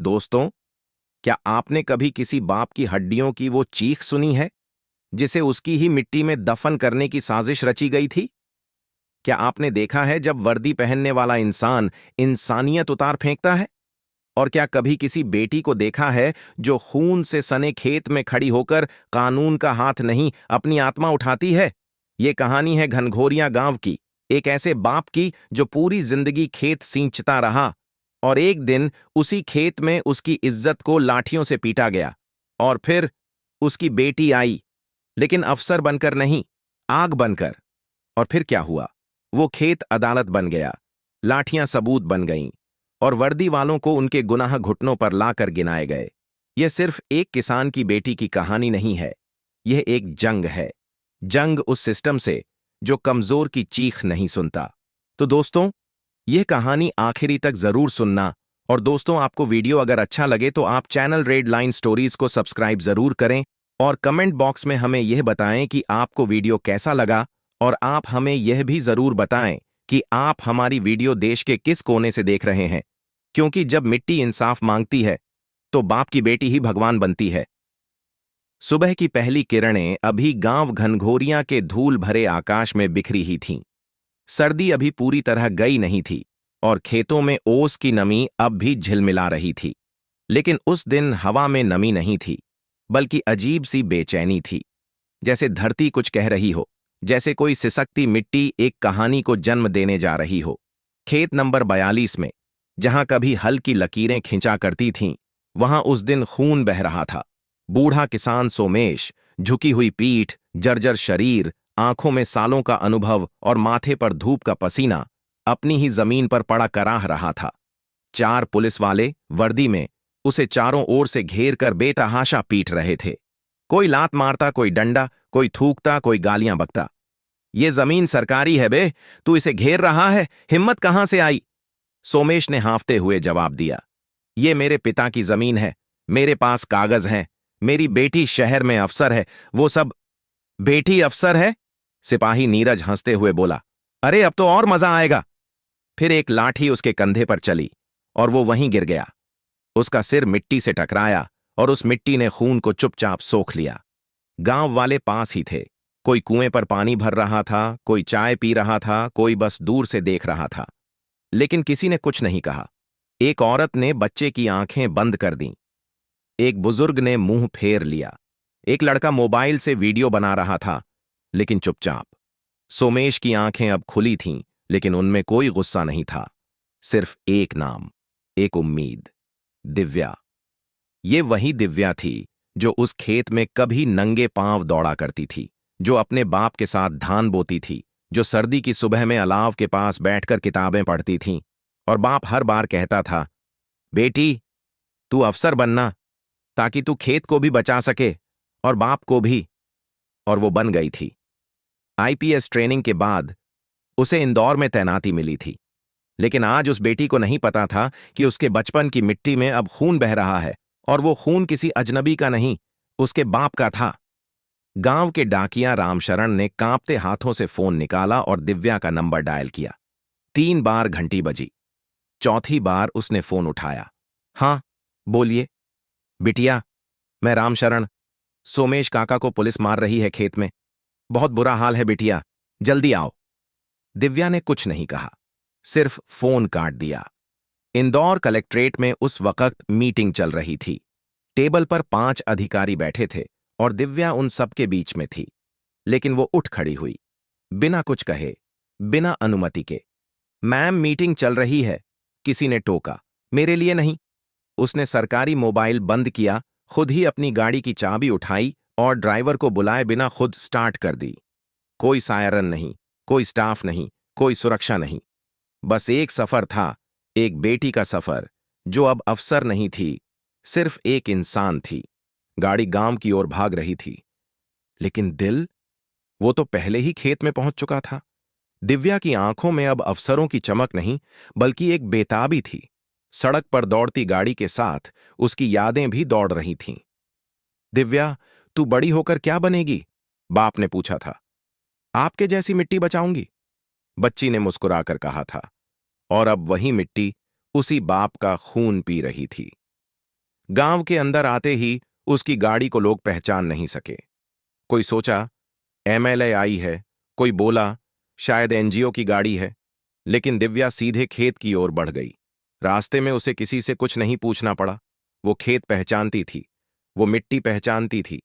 दोस्तों, क्या आपने कभी किसी बाप की हड्डियों की वो चीख सुनी है जिसे उसकी ही मिट्टी में दफन करने की साजिश रची गई थी? क्या आपने देखा है जब वर्दी पहनने वाला इंसान इंसानियत उतार फेंकता है? और क्या कभी किसी बेटी को देखा है जो खून से सने खेत में खड़ी होकर कानून का हाथ नहीं अपनी आत्मा उठाती है? ये कहानी है घनघोरिया गांव की, एक ऐसे बाप की जो पूरी जिंदगी खेत सींचता रहा और एक दिन उसी खेत में उसकी इज्जत को लाठियों से पीटा गया। और फिर उसकी बेटी आई, लेकिन अफसर बनकर नहीं, आग बनकर। और फिर क्या हुआ? वो खेत अदालत बन गया, लाठियां सबूत बन गईं और वर्दी वालों को उनके गुनाह घुटनों पर लाकर गिनाए गए। यह सिर्फ एक किसान की बेटी की कहानी नहीं है, यह एक जंग है। जंग उस सिस्टम से जो कमजोर की चीख नहीं सुनता। तो दोस्तों, यह कहानी आखिरी तक जरूर सुनना। और दोस्तों, आपको वीडियो अगर अच्छा लगे तो आप चैनल रेड लाइन स्टोरीज को सब्सक्राइब जरूर करें और कमेंट बॉक्स में हमें यह बताएं कि आपको वीडियो कैसा लगा। और आप हमें यह भी जरूर बताएं कि आप हमारी वीडियो देश के किस कोने से देख रहे हैं, क्योंकि जब मिट्टी इंसाफ मांगती है तो बाप की बेटी ही भगवान बनती है। सुबह की पहली किरणें अभी गांव घनघोरियां के धूल भरे आकाश में बिखरी ही थीं। सर्दी अभी पूरी तरह गई नहीं थी और खेतों में ओस की नमी अब भी झिलमिला रही थी। लेकिन उस दिन हवा में नमी नहीं थी, बल्कि अजीब सी बेचैनी थी, जैसे धरती कुछ कह रही हो, जैसे कोई सिसकती मिट्टी एक कहानी को जन्म देने जा रही हो। खेत नंबर 42 में, जहां कभी हल की लकीरें खिंचा करती थीं, वहां उस दिन खून बह रहा था। बूढ़ा किसान सोमेश, झुकी हुई पीठ, जर्जर शरीर, आंखों में सालों का अनुभव और माथे पर धूप का पसीना, अपनी ही जमीन पर पड़ा कराह रहा था। 4 पुलिस वाले वर्दी में उसे चारों ओर से घेर कर बेतहाशा पीट रहे थे। कोई लात मारता, कोई डंडा, कोई थूकता, कोई गालियां बकता। ये जमीन सरकारी है बे, तू इसे घेर रहा है, हिम्मत कहां से आई? सोमेश ने हांफते हुए जवाब दिया, ये मेरे पिता की जमीन है, मेरे पास कागज हैं, मेरी बेटी शहर में अफसर है, वो सब। बेटी अफसर है? सिपाही नीरज हंसते हुए बोला, अरे अब तो और मजा आएगा। फिर एक लाठी उसके कंधे पर चली और वो वहीं गिर गया। उसका सिर मिट्टी से टकराया और उस मिट्टी ने खून को चुपचाप सोख लिया। गांव वाले पास ही थे। कोई कुएं पर पानी भर रहा था, कोई चाय पी रहा था, कोई बस दूर से देख रहा था। लेकिन किसी ने कुछ नहीं कहा। एक औरत ने बच्चे की आंखें बंद कर दीं। एक बुजुर्ग ने मुंह फेर लिया। एक लड़का मोबाइल से वीडियो बना रहा था, लेकिन चुपचाप। सोमेश की आंखें अब खुली थीं, लेकिन उनमें कोई गुस्सा नहीं था। सिर्फ एक नाम, एक उम्मीद, दिव्या। ये वही दिव्या थी जो उस खेत में कभी नंगे पांव दौड़ा करती थी, जो अपने बाप के साथ धान बोती थी, जो सर्दी की सुबह में अलाव के पास बैठकर किताबें पढ़ती थीं। और बाप हर बार कहता था, बेटी, तू अफसर बनना, ताकि तू खेत को भी बचा सके और बाप को भी। और वो बन गई थी। आईपीएस ट्रेनिंग के बाद उसे इंदौर में तैनाती मिली थी। लेकिन आज उस बेटी को नहीं पता था कि उसके बचपन की मिट्टी में अब खून बह रहा है, और वो खून किसी अजनबी का नहीं, उसके बाप का था। गांव के डाकिया रामशरण ने कांपते हाथों से फोन निकाला और दिव्या का नंबर डायल किया। 3 बार घंटी बजी। चौथी बार उसने फोन उठाया। हाँ, बोलिए। बिटिया, मैं रामशरण। सोमेश काका को पुलिस मार रही है खेत में। बहुत बुरा हाल है बिटिया, जल्दी आओ। दिव्या ने कुछ नहीं कहा, सिर्फ फोन काट दिया। इंदौर कलेक्ट्रेट में उस वक्त मीटिंग चल रही थी। टेबल पर 5 अधिकारी बैठे थे और दिव्या उन सबके बीच में थी। लेकिन वो उठ खड़ी हुई, बिना कुछ कहे, बिना अनुमति के। मैम, मीटिंग चल रही है, किसी ने टोका। मेरे लिए नहीं। उसने सरकारी मोबाइल बंद किया, खुद ही अपनी गाड़ी की चाबी उठाई और ड्राइवर को बुलाए बिना खुद स्टार्ट कर दी। कोई सायरन नहीं, कोई स्टाफ नहीं, कोई सुरक्षा नहीं। बस एक सफर था, एक बेटी का सफर, जो अब अफसर नहीं थी, सिर्फ एक इंसान थी। गाड़ी गांव की ओर भाग रही थी, लेकिन दिल, वो तो पहले ही खेत में पहुंच चुका था। दिव्या की आंखों में अब अफसरों की चमक नहीं, बल्कि एक बेताबी थी। सड़क पर दौड़ती गाड़ी के साथ उसकी यादें भी दौड़ रही थीं। दिव्या, तू बड़ी होकर क्या बनेगी? बाप ने पूछा था। आपके जैसी मिट्टी बचाऊंगी, बच्ची ने मुस्कुराकर कहा था। और अब वही मिट्टी उसी बाप का खून पी रही थी। गांव के अंदर आते ही उसकी गाड़ी को लोग पहचान नहीं सके। कोई सोचा एमएलए आई है, कोई बोला शायद एनजीओ की गाड़ी है, लेकिन दिव्या सीधे खेत की ओर बढ़ गई। रास्ते में उसे किसी से कुछ नहीं पूछना पड़ा। वो खेत पहचानती थी, वो मिट्टी पहचानती थी,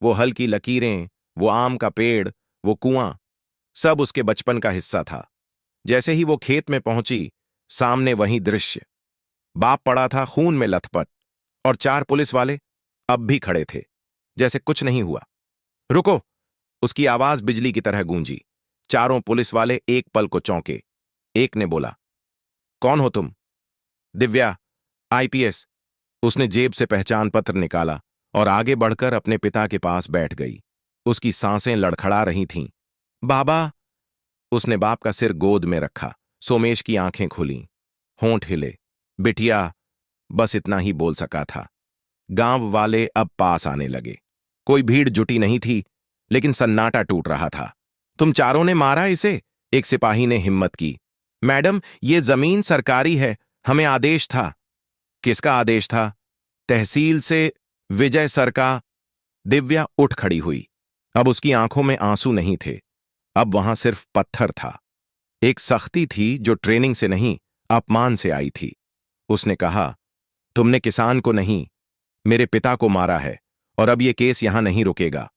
वो हल की लकीरें, वो आम का पेड़, वो कुआं, सब उसके बचपन का हिस्सा था। जैसे ही वो खेत में पहुंची, सामने वही दृश्य। बाप पड़ा था खून में लथपथ, और 4 पुलिस वाले अब भी खड़े थे, जैसे कुछ नहीं हुआ। रुको! उसकी आवाज बिजली की तरह गूंजी। चारों पुलिस वाले एक पल को चौंके। एक ने बोला, कौन हो तुम? दिव्या, आईपीएस। उसने जेब से पहचान पत्र निकाला और आगे बढ़कर अपने पिता के पास बैठ गई। उसकी सांसें लड़खड़ा रही थीं। बाबा! उसने बाप का सिर गोद में रखा। सोमेश की आंखें खुलीं, होंठ हिले। बिटिया, बस इतना ही बोल सका था। गांव वाले अब पास आने लगे। कोई भीड़ जुटी नहीं थी, लेकिन सन्नाटा टूट रहा था। तुम चारों ने मारा इसे? एक सिपाही ने हिम्मत की। मैडम, ये जमीन सरकारी है, हमें आदेश था। किसका आदेश था? तहसील से, विजय सर का। दिव्या उठ खड़ी हुई। अब उसकी आंखों में आंसू नहीं थे, अब वहां सिर्फ पत्थर था। एक सख्ती थी जो ट्रेनिंग से नहीं, अपमान से आई थी। उसने कहा, तुमने किसान को नहीं, मेरे पिता को मारा है, और अब ये केस यहां नहीं रुकेगा।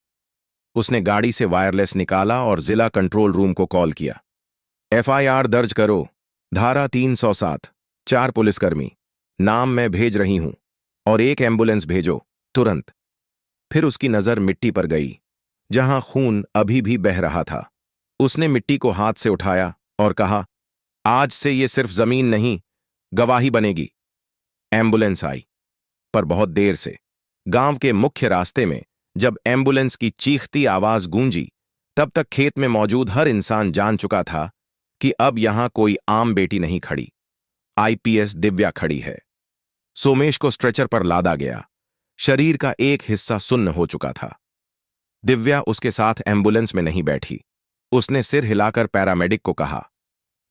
उसने गाड़ी से वायरलेस निकाला और जिला कंट्रोल रूम को कॉल किया। एफआईआर दर्ज करो, धारा 307, 4 पुलिसकर्मी, नाम मैं भेज रही हूं, और एक एम्बुलेंस भेजो, तुरंत। फिर उसकी नजर मिट्टी पर गई, जहां खून अभी भी बह रहा था। उसने मिट्टी को हाथ से उठाया और कहा, आज से ये सिर्फ जमीन नहीं, गवाही बनेगी। एम्बुलेंस आई, पर बहुत देर से। गांव के मुख्य रास्ते में जब एम्बुलेंस की चीखती आवाज गूंजी, तब तक खेत में मौजूद हर इंसान जान चुका था कि अब यहां कोई आम बेटी नहीं खड़ी, आईपीएस दिव्या खड़ी है। सोमेश को स्ट्रेचर पर लादा गया। शरीर का एक हिस्सा सुन्न हो चुका था। दिव्या उसके साथ एम्बुलेंस में नहीं बैठी। उसने सिर हिलाकर पैरामेडिक को कहा,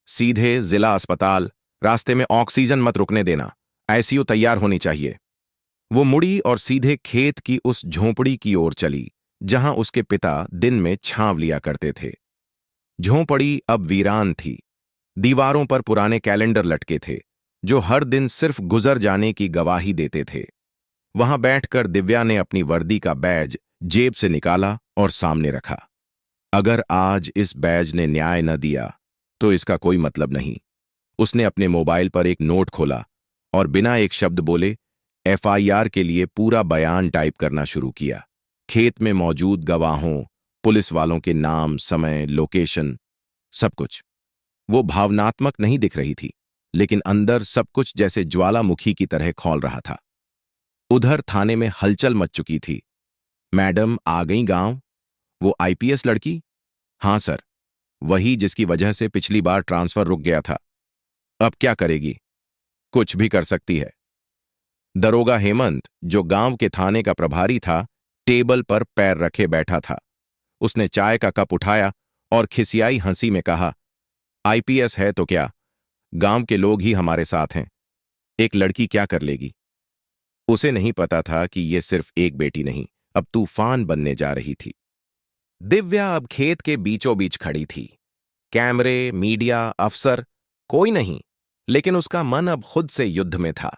सीधे जिला अस्पताल, रास्ते में ऑक्सीजन मत रुकने देना, आईसीयू तैयार होनी चाहिए। वो मुड़ी और सीधे खेत की उस झोंपड़ी की ओर चली, जहां उसके पिता दिन में छांव लिया करते थे। झोंपड़ी अब वीरान थी। दीवारों पर पुराने कैलेंडर लटके थे, जो हर दिन सिर्फ गुजर जाने की गवाही देते थे। वहां बैठकर दिव्या ने अपनी वर्दी का बैज जेब से निकाला और सामने रखा। अगर आज इस बैज ने न्याय न दिया, तो इसका कोई मतलब नहीं। उसने अपने मोबाइल पर एक नोट खोला और बिना एक शब्द बोले एफआईआर के लिए पूरा बयान टाइप करना शुरू किया। खेत में मौजूद गवाहों, पुलिस वालों के नाम, समय, लोकेशन, सब कुछ। वो भावनात्मक नहीं दिख रही थी, लेकिन अंदर सब कुछ जैसे ज्वालामुखी की तरह खौल रहा था। उधर थाने में हलचल मच चुकी थी। मैडम आ गई गांव? वो आईपीएस लड़की? हां सर, वही जिसकी वजह से पिछली बार ट्रांसफर रुक गया था। अब क्या करेगी? कुछ भी कर सकती है। दरोगा हेमंत, जो गांव के थाने का प्रभारी था, टेबल पर पैर रखे बैठा था। उसने चाय का कप उठाया और खिसियाई हंसी में कहा, आईपीएस है तो क्या, गांव के लोग ही हमारे साथ हैं। एक लड़की क्या कर लेगी? उसे नहीं पता था कि यह सिर्फ एक बेटी नहीं, अब तूफान बनने जा रही थी। दिव्या अब खेत के बीचों बीच खड़ी थी। कैमरे, मीडिया, अफसर, कोई नहीं, लेकिन उसका मन अब खुद से युद्ध में था।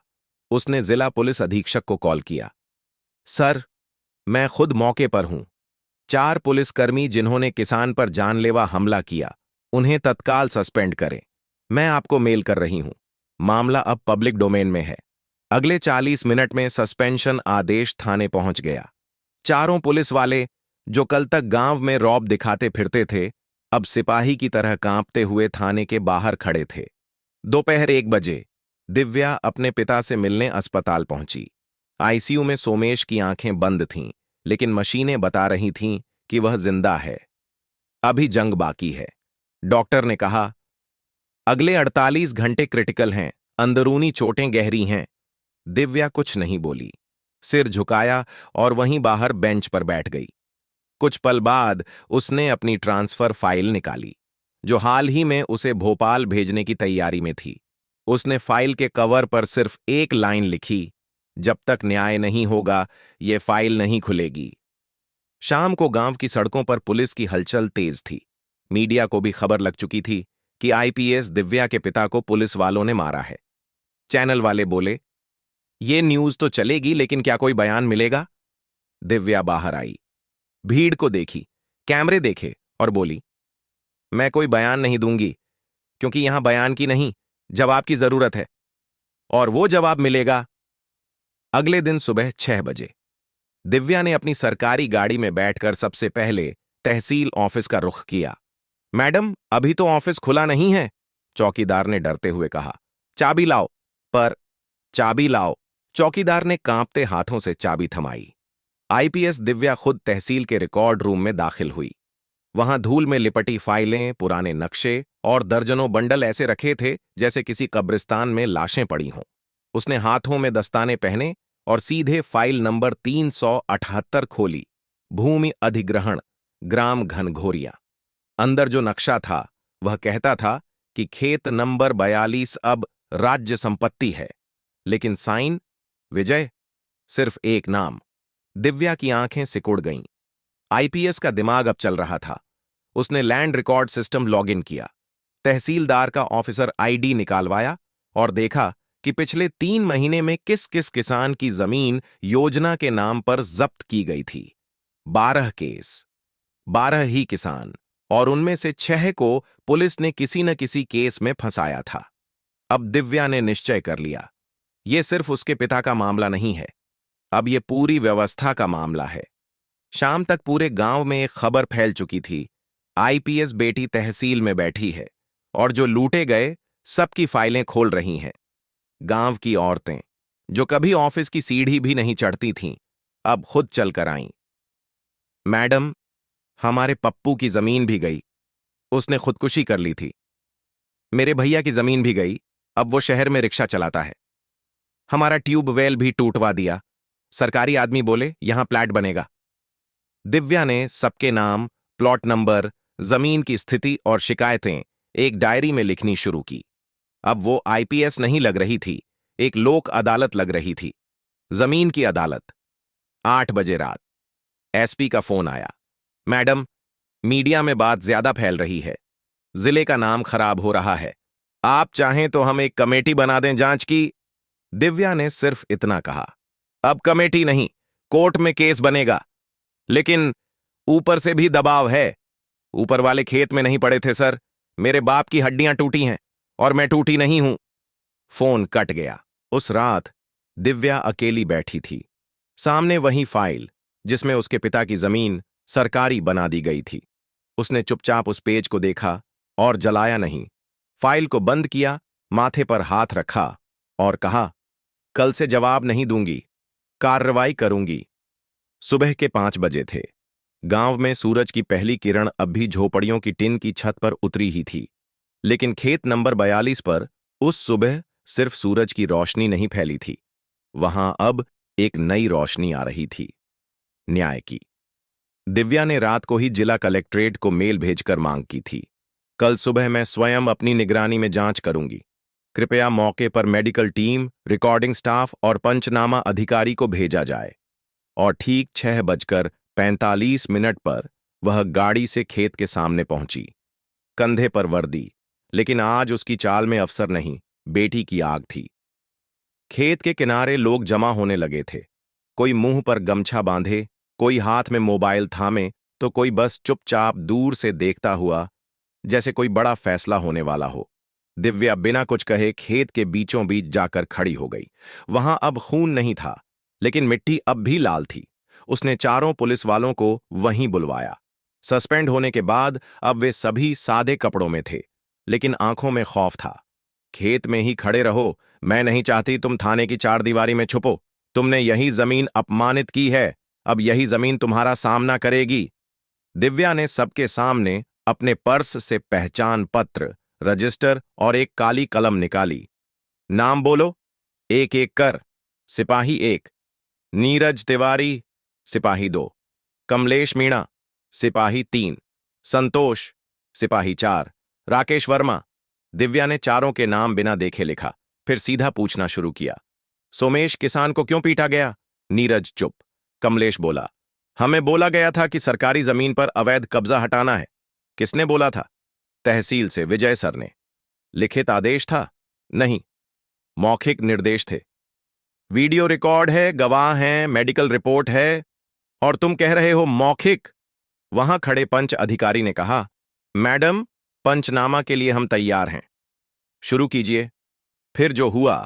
उसने जिला पुलिस अधीक्षक को कॉल किया। सर, मैं खुद मौके पर हूं। 4 पुलिसकर्मी जिन्होंने किसान पर जानलेवा हमला किया, उन्हें तत्काल सस्पेंड करें। मैं आपको मेल कर रही हूं। मामला अब पब्लिक डोमेन में है। अगले 40 मिनट में सस्पेंशन आदेश थाने पहुंच गया। चारों पुलिस वाले, जो कल तक गांव में रौब दिखाते फिरते थे, अब सिपाही की तरह कांपते हुए थाने के बाहर खड़े थे। दोपहर 1 बजे दिव्या अपने पिता से मिलने अस्पताल पहुंची। आईसीयू में सोमेश की आंखें बंद थीं, लेकिन मशीनें बता रही थीं कि वह जिंदा है। अभी जंग बाकी है। डॉक्टर ने कहा, अगले 48 घंटे क्रिटिकल हैं, अंदरूनी चोटें गहरी हैं। दिव्या कुछ नहीं बोली, सिर झुकाया और वहीं बाहर बेंच पर बैठ गई। कुछ पल बाद उसने अपनी ट्रांसफर फाइल निकाली, जो हाल ही में उसे भोपाल भेजने की तैयारी में थी। उसने फाइल के कवर पर सिर्फ एक लाइन लिखी, जब तक न्याय नहीं होगा ये फाइल नहीं खुलेगी। शाम को गांव की सड़कों पर पुलिस की हलचल तेज थी। मीडिया को भी खबर लग चुकी थी कि आईपीएस दिव्या के पिता को पुलिस वालों ने मारा है। चैनल वाले बोले, ये न्यूज तो चलेगी लेकिन क्या कोई बयान मिलेगा? दिव्या बाहर आई, भीड़ को देखी, कैमरे देखे और बोली, मैं कोई बयान नहीं दूंगी क्योंकि यहां बयान की नहीं, जवाब की जरूरत है। और वो जवाब मिलेगा। अगले दिन सुबह 6 बजे दिव्या ने अपनी सरकारी गाड़ी में बैठकर सबसे पहले तहसील ऑफिस का रुख किया। मैडम, अभी तो ऑफिस खुला नहीं है, चौकीदार ने डरते हुए कहा। चाबी लाओ। पर चाबी लाओ। चौकीदार ने कांपते हाथों से चाबी थमाई। आईपीएस दिव्या खुद तहसील के रिकॉर्ड रूम में दाखिल हुई। वहां धूल में लिपटी फाइलें, पुराने नक्शे और दर्जनों बंडल ऐसे रखे थे जैसे किसी कब्रिस्तान में लाशें पड़ी हों। उसने हाथों में दस्ताने पहने और सीधे फाइल नंबर 378 खोली। भूमि अधिग्रहण, ग्राम घनघोरिया। अंदर जो नक्शा था वह कहता था कि खेत नंबर 42 अब राज्य संपत्ति है, लेकिन साइन विजय, सिर्फ एक नाम। दिव्या की आंखें सिकुड़ गईं। आईपीएस का दिमाग अब चल रहा था। उसने लैंड रिकॉर्ड सिस्टम लॉगिन किया, तहसीलदार का ऑफिसर आईडी निकालवाया और देखा कि पिछले 3 महीने में किस किस किसान की जमीन योजना के नाम पर जब्त की गई थी। 12 केस, 12 ही किसान, और उनमें से 6 को पुलिस ने किसी न किसी केस में फंसाया था। अब दिव्या ने निश्चय कर लिया, यह सिर्फ उसके पिता का मामला नहीं है, अब यह पूरी व्यवस्था का मामला है। शाम तक पूरे गांव में एक खबर फैल चुकी थी, आईपीएस बेटी तहसील में बैठी है और जो लूटे गए सबकी फाइलें खोल रही हैं। गांव की औरतें, जो कभी ऑफिस की सीढ़ी भी नहीं चढ़ती थीं, अब खुद चलकर आईं। मैडम, हमारे पप्पू की जमीन भी गई, उसने खुदकुशी कर ली थी। मेरे भैया की जमीन भी गई, अब वो शहर में रिक्शा चलाता है। हमारा ट्यूबवेल भी टूटवा दिया, सरकारी आदमी बोले यहां फ्लैट बनेगा। दिव्या ने सबके नाम, प्लॉट नंबर, जमीन की स्थिति और शिकायतें एक डायरी में लिखनी शुरू की। अब वो आईपीएस नहीं लग रही थी, एक लोक अदालत लग रही थी, जमीन की अदालत। 8 बजे रात एसपी का फोन आया। मैडम, मीडिया में बात ज्यादा फैल रही है, जिले का नाम खराब हो रहा है, आप चाहें तो हम एक कमेटी बना दें जांच की। दिव्या ने सिर्फ इतना कहा, अब कमेटी नहीं, कोर्ट में केस बनेगा। लेकिन ऊपर से भी दबाव है। ऊपर वाले खेत में नहीं पड़े थे सर, मेरे बाप की हड्डियां टूटी हैं और मैं टूटी नहीं हूं। फोन कट गया। उस रात दिव्या अकेली बैठी थी, सामने वही फाइल जिसमें उसके पिता की जमीन सरकारी बना दी गई थी। उसने चुपचाप उस पेज को देखा और जलाया नहीं। फाइल को बंद किया, माथे पर हाथ रखा और कहा, कल से जवाब नहीं दूंगी, कार्रवाई करूंगी। सुबह के 5 बजे थे। गांव में सूरज की पहली किरण अब भी झोपड़ियों की टिन की छत पर उतरी ही थी, लेकिन खेत नंबर 42 पर उस सुबह सिर्फ सूरज की रोशनी नहीं फैली थी, वहां अब एक नई रोशनी आ रही थी, न्याय की। दिव्या ने रात को ही जिला कलेक्ट्रेट को मेल भेजकर मांग की थी, कल सुबह मैं स्वयं अपनी निगरानी में जांच करूंगी। कृपया मौके पर मेडिकल टीम, रिकॉर्डिंग स्टाफ और पंचनामा अधिकारी को भेजा जाए। और ठीक 6:45 पर वह गाड़ी से खेत के सामने पहुंची। कंधे पर वर्दी, लेकिन आज उसकी चाल में अफसर नहीं, बेटी की आग थी। खेत के किनारे लोग जमा होने लगे थे, कोई मुंह पर गमछा बांधे, कोई हाथ में मोबाइल थामे, तो कोई बस चुपचाप दूर से देखता हुआ, जैसे कोई बड़ा फैसला होने वाला हो। दिव्या बिना कुछ कहे खेत के बीचों बीच जाकर खड़ी हो गई। वहां अब खून नहीं था, लेकिन मिट्टी अब भी लाल थी। उसने चारों पुलिस वालों को वहीं बुलवाया। सस्पेंड होने के बाद अब वे सभी सादे कपड़ों में थे, लेकिन आंखों में खौफ था। खेत में ही खड़े रहो, मैं नहीं चाहती तुम थाने की चारदीवारी में छुपो। तुमने यही जमीन अपमानित की है, अब यही जमीन तुम्हारा सामना करेगी। दिव्या ने सबके सामने अपने पर्स से पहचान पत्र, रजिस्टर और एक काली कलम निकाली। नाम बोलो, एक एक कर। सिपाही 1, नीरज तिवारी, सिपाही 2, कमलेश मीणा, सिपाही 3, संतोष, सिपाही 4, राकेश वर्मा। दिव्या ने चारों के नाम बिना देखे लिखा, फिर सीधा पूछना शुरू किया। सोमेश, किसान को क्यों पीटा गया? नीरज चुप। कमलेश बोला, हमें बोला गया था कि सरकारी जमीन पर अवैध कब्जा हटाना है। किसने बोला था? तहसील से विजय सर ने। लिखित आदेश था? नहीं, मौखिक निर्देश थे। वीडियो रिकॉर्ड है, गवाह हैं, मेडिकल रिपोर्ट है, और तुम कह रहे हो मौखिक? वहां खड़े पंच अधिकारी ने कहा, मैडम, पंचनामा के लिए हम तैयार हैं। शुरू कीजिए। फिर जो हुआ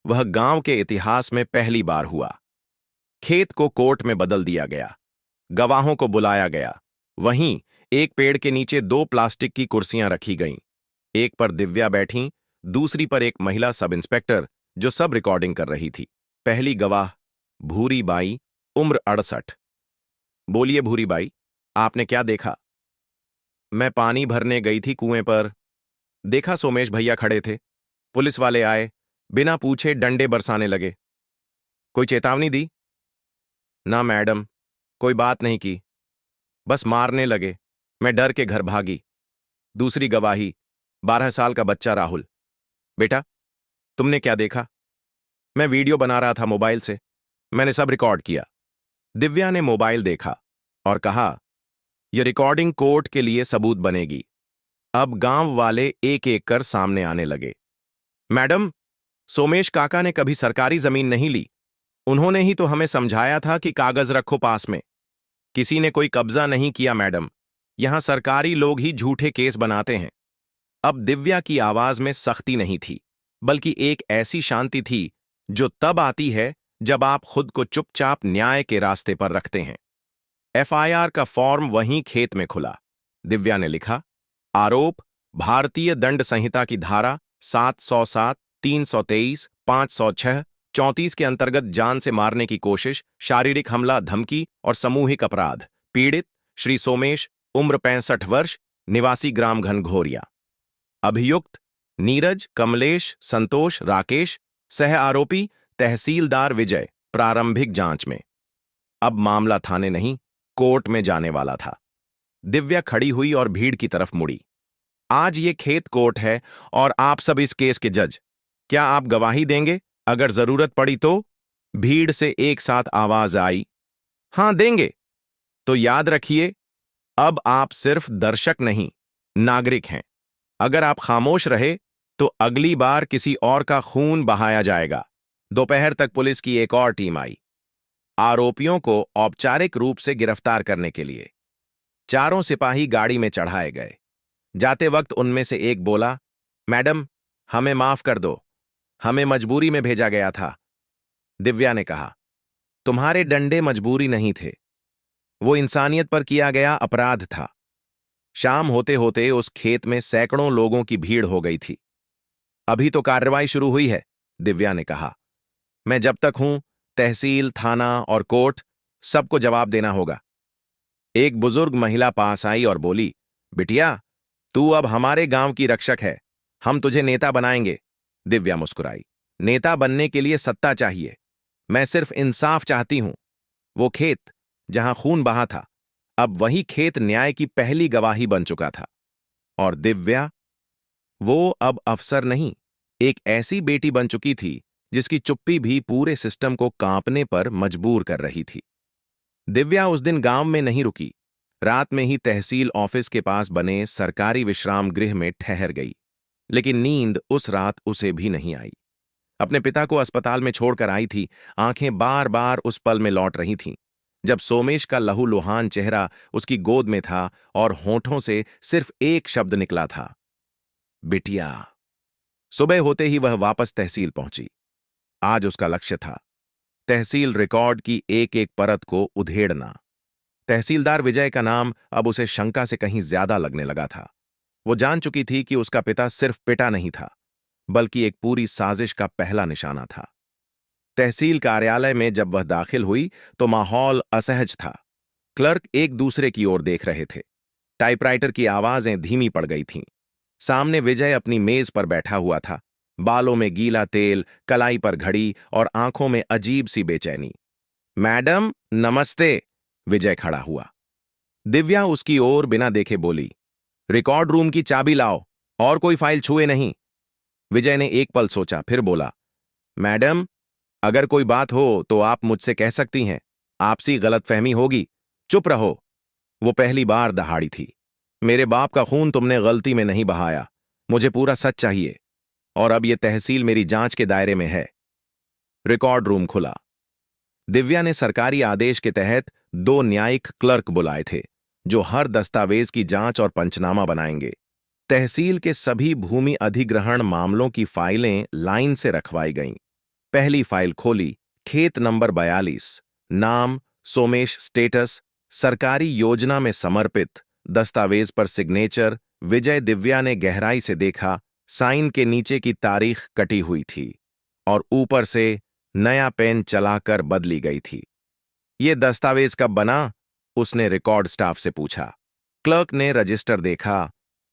वह गांव के इतिहास में पहली बार हुआ। खेत को कोर्ट में बदल दिया गया, गवाहों को बुलाया गया। वहीं एक पेड़ के नीचे 2 प्लास्टिक की कुर्सियां रखी गईं। एक पर दिव्या बैठी, दूसरी पर एक महिला सब इंस्पेक्टर जो सब रिकॉर्डिंग कर रही थी। पहली गवाह भूरी बाई, उम्र 68। बोलिए भूरी बाई, आपने क्या देखा? मैं पानी भरने गई थी कुएं पर। देखा सोमेश भैया खड़े थे। पुलिस वाले आए, बिना पूछे डंडे बरसाने लगे। कोई चेतावनी दी? ना मैडम, कोई बात नहीं की, बस मारने लगे। मैं डर के घर भागी। दूसरी गवाही 12 साल का बच्चा राहुल। बेटा, तुमने क्या देखा? मैं वीडियो बना रहा था मोबाइल से, मैंने सब रिकॉर्ड किया। दिव्या ने मोबाइल देखा और कहा, यह रिकॉर्डिंग कोर्ट के लिए सबूत बनेगी। अब गांव वाले एक एक कर सामने आने लगे। मैडम, सोमेश काका ने कभी सरकारी जमीन नहीं ली। उन्होंने ही तो हमें समझाया था कि कागज रखो पास में। किसी ने कोई कब्जा नहीं किया मैडम, यहां सरकारी लोग ही झूठे केस बनाते हैं। अब दिव्या की आवाज में सख्ती नहीं थी, बल्कि एक ऐसी शांति थी जो तब आती है जब आप खुद को चुपचाप न्याय के रास्ते पर रखते हैं। एफआईआर का फॉर्म वहीं खेत में खुला। दिव्या ने लिखा, आरोप भारतीय दंड संहिता की धारा 707, 323, 506, 34 के अंतर्गत जान से मारने की कोशिश, शारीरिक हमला, धमकी और सामूहिक अपराध। पीड़ित श्री सोमेश, उम्र 65 वर्ष, निवासी ग्राम घनघोरिया। अभियुक्त नीरज, कमलेश, संतोष, राकेश। सह आरोपी तहसीलदार विजय। प्रारंभिक जांच में। अब मामला थाने नहीं, कोर्ट में जाने वाला था। दिव्या खड़ी हुई और भीड़ की तरफ मुड़ी। आज ये खेत कोर्ट है और आप सब इस केस के जज। क्या आप गवाही देंगे? अगर जरूरत पड़ी तो? भीड़ से एक साथ आवाज आई, हां देंगे। तो याद रखिए, अब आप सिर्फ दर्शक नहीं, नागरिक हैं। अगर आप खामोश रहे तो अगली बार किसी और का खून बहाया जाएगा। दोपहर तक पुलिस की एक और टीम आई, आरोपियों को औपचारिक रूप से गिरफ्तार करने के लिए। चारों सिपाही गाड़ी में चढ़ाए गए। जाते वक्त उनमें से एक बोला, मैडम, हमें माफ कर दो, हमें मजबूरी में भेजा गया था। दिव्या ने कहा, तुम्हारे डंडे मजबूरी नहीं थे, वो इंसानियत पर किया गया अपराध था। शाम होते होते उस खेत में सैकड़ों लोगों की भीड़ हो गई थी। अभी तो कार्रवाई शुरू हुई है, दिव्या ने कहा। मैं जब तक हूं, तहसील, थाना और कोर्ट सबको जवाब देना होगा। एक बुजुर्ग महिला पास आई और बोली, बिटिया, तू अब हमारे गांव की रक्षक है, हम तुझे नेता बनाएंगे। दिव्या मुस्कुराई, नेता बनने के लिए सत्ता चाहिए, मैं सिर्फ इंसाफ चाहती हूं। वो खेत जहां खून बहा था, अब वही खेत न्याय की पहली गवाही बन चुका था। और दिव्या, वो अब अफसर नहीं, एक ऐसी बेटी बन चुकी थी जिसकी चुप्पी भी पूरे सिस्टम को कांपने पर मजबूर कर रही थी। दिव्या उस दिन गांव में नहीं रुकी। रात में ही तहसील ऑफिस के पास बने सरकारी विश्राम गृह में ठहर गई। लेकिन नींद उस रात उसे भी नहीं आई। अपने पिता को अस्पताल में छोड़कर आई थी, आंखें बार बार उस पल में लौट रही थीं जब सोमेश का लहूलुहान चेहरा उसकी गोद में था और होठों से सिर्फ एक शब्द निकला था, बिटिया। सुबह होते ही वह वापस तहसील पहुंची। आज उसका लक्ष्य था तहसील रिकॉर्ड की एक एक परत को उधेड़ना। तहसीलदार विजय का नाम अब उसे शंका से कहीं ज्यादा लगने लगा था। वो जान चुकी थी कि उसका पिता सिर्फ पिता नहीं था, बल्कि एक पूरी साजिश का पहला निशाना था। तहसील कार्यालय में जब वह दाखिल हुई तो माहौल असहज था। क्लर्क एक दूसरे की ओर देख रहे थे। टाइपराइटर की आवाजें धीमी पड़ गई थीं। सामने विजय अपनी मेज पर बैठा हुआ था, बालों में गीला तेल, कलाई पर घड़ी और आंखों में अजीब सी बेचैनी। मैडम, नमस्ते। विजय खड़ा हुआ। दिव्या उसकी ओर बिना देखे बोली, रिकॉर्ड रूम की चाबी लाओ और कोई फाइल छुए नहीं। विजय ने एक पल सोचा, फिर बोला, मैडम, अगर कोई बात हो तो आप मुझसे कह सकती हैं। आपसी गलतफहमी होगी। चुप रहो। वो पहली बार दहाड़ी थी। मेरे बाप का खून तुमने गलती में नहीं बहाया। मुझे पूरा सच चाहिए। और अब यह तहसील मेरी जांच के दायरे में है। रिकॉर्ड रूम खुला। दिव्या ने सरकारी आदेश के तहत 2 न्यायिक क्लर्क बुलाए थे, जो हर दस्तावेज की जांच और पंचनामा बनाएंगे। तहसील के सभी भूमि अधिग्रहण मामलों की फाइलें लाइन से रखवाई गईं। पहली फाइल खोली, खेत नंबर 42, नाम सोमेश, स्टेटस सरकारी योजना में समर्पित, दस्तावेज पर सिग्नेचर विजय। दिव्या ने गहराई से देखा, साइन के नीचे की तारीख कटी हुई थी और ऊपर से नया पेन चलाकर बदली गई थी। ये दस्तावेज कब बना? उसने रिकॉर्ड स्टाफ से पूछा। क्लर्क ने रजिस्टर देखा।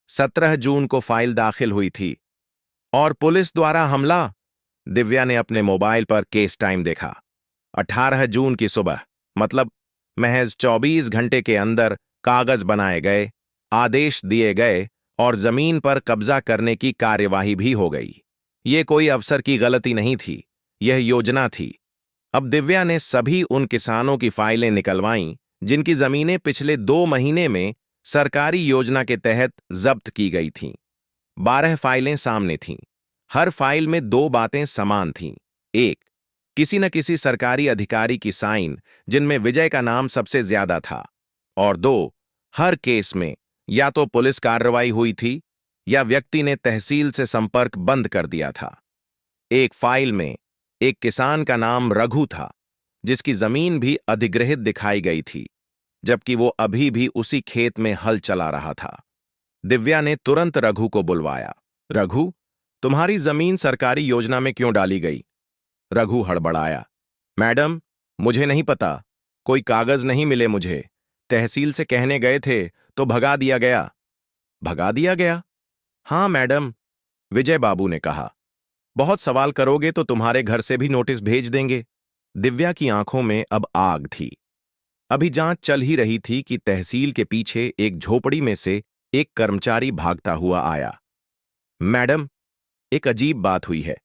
17 जून को फाइल दाखिल हुई थी। और पुलिस द्वारा हमला? दिव्या ने अपने मोबाइल पर केस टाइम देखा। 18 जून की सुबह, मतलब महज 24 घंटे के अंदर कागज बनाए गए, आदेश दिए गए और जमीन पर कब्जा करने की कार्यवाही भी हो गई। ये कोई अफसर की गलती नहीं थी, यह योजना थी। अब दिव्या ने सभी उन किसानों की फाइलें निकलवाईं जिनकी जमीनें पिछले 2 महीने में सरकारी योजना के तहत जब्त की गई थीं। 12 फाइलें सामने थीं। हर फाइल में 2 बातें समान थीं। एक, किसी न किसी सरकारी अधिकारी की साइन जिनमें विजय का नाम सबसे ज्यादा था। और 2, हर केस में या तो पुलिस कार्रवाई हुई थी या व्यक्ति ने तहसील से संपर्क बंद कर दिया था। एक फाइल में एक किसान का नाम रघु था, जिसकी जमीन भी अधिग्रहित दिखाई गई थी, जबकि वो अभी भी उसी खेत में हल चला रहा था। दिव्या ने तुरंत रघु को बुलवाया। रघु, तुम्हारी जमीन सरकारी योजना में क्यों डाली गई? रघु हड़बड़ाया। मैडम, मुझे नहीं पता। कोई कागज नहीं मिले मुझे। तहसील से कहने गए थे तो भगा दिया गया। भगा दिया गया? हाँ मैडम, विजय बाबू ने कहा। बहुत सवाल करोगे तो तुम्हारे घर से भी नोटिस भेज देंगे। दिव्या की आंखों में अब आग थी। अभी जांच चल ही रही थी कि तहसील के पीछे एक झोपड़ी में से एक कर्मचारी भागता हुआ आया। मैडम, एक अजीब बात हुई है।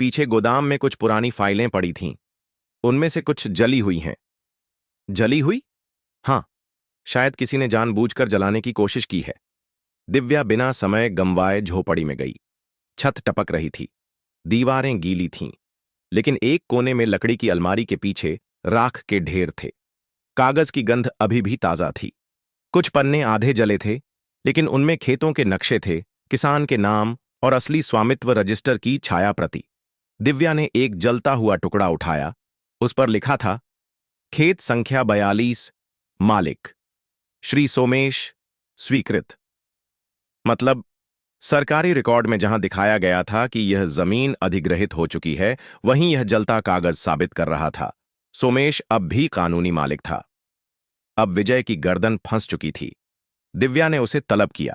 पीछे गोदाम में कुछ पुरानी फाइलें पड़ी थीं। उनमें से कुछ जली हुई हैं। जली हुई? हाँ, शायद किसी ने जानबूझकर जलाने की कोशिश की है। दिव्या बिना समय गंवाए झोपड़ी में गई। छत टपक रही थी। दीवारें गीली थीं, लेकिन एक कोने में लकड़ी की अलमारी के पीछे राख के ढेर थे। कागज की गंध अभी भी ताजा थी। कुछ पन्ने आधे जले थे, लेकिन उनमें खेतों के नक्शे थे, किसान के नाम और असली स्वामित्व रजिस्टर की छाया प्रति। दिव्या ने एक जलता हुआ टुकड़ा उठाया। उस पर लिखा था, खेत संख्या 42, मालिक श्री सोमेश, स्वीकृत। मतलब सरकारी रिकॉर्ड में जहां दिखाया गया था कि यह जमीन अधिग्रहित हो चुकी है, वहीं यह जलता कागज साबित कर रहा था सोमेश अब भी कानूनी मालिक था। अब विजय की गर्दन फंस चुकी थी। दिव्या ने उसे तलब किया।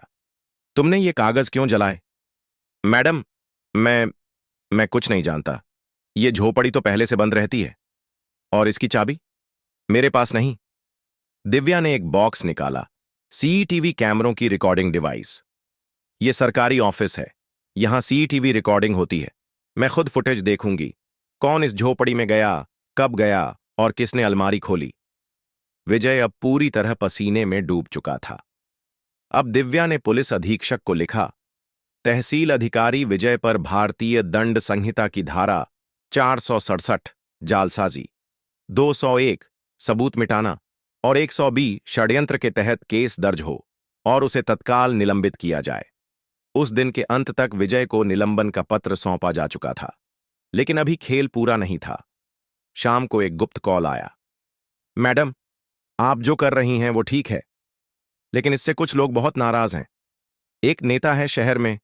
तुमने ये कागज क्यों जलाए? मैडम, मैं कुछ नहीं जानता। ये झोपड़ी तो पहले से बंद रहती है। और इसकी चाबी? मेरे पास नहीं। दिव्या ने एक बॉक्स निकाला। सीईटीवी कैमरों की रिकॉर्डिंग डिवाइस। ये सरकारी ऑफिस है। यहां सीईटीवी रिकॉर्डिंग होती है। मैं खुद फुटेज देखूंगी। कौन इस झोपड़ी में गया, कब गया और किसने अलमारी खोली। विजय अब पूरी तरह पसीने में डूब चुका था। अब दिव्या ने पुलिस अधीक्षक को लिखा, तहसील अधिकारी विजय पर भारतीय दंड संहिता की धारा 467 जालसाजी, 201 सबूत मिटाना और 120 षड्यंत्र के तहत केस दर्ज हो और उसे तत्काल निलंबित किया जाए। उस दिन के अंत तक विजय को निलंबन का पत्र सौंपा जा चुका था, लेकिन अभी खेल पूरा नहीं था। शाम को एक गुप्त कॉल आया। मैडम, आप जो कर रही हैं वो ठीक है, लेकिन इससे कुछ लोग बहुत नाराज हैं। एक नेता है शहर में,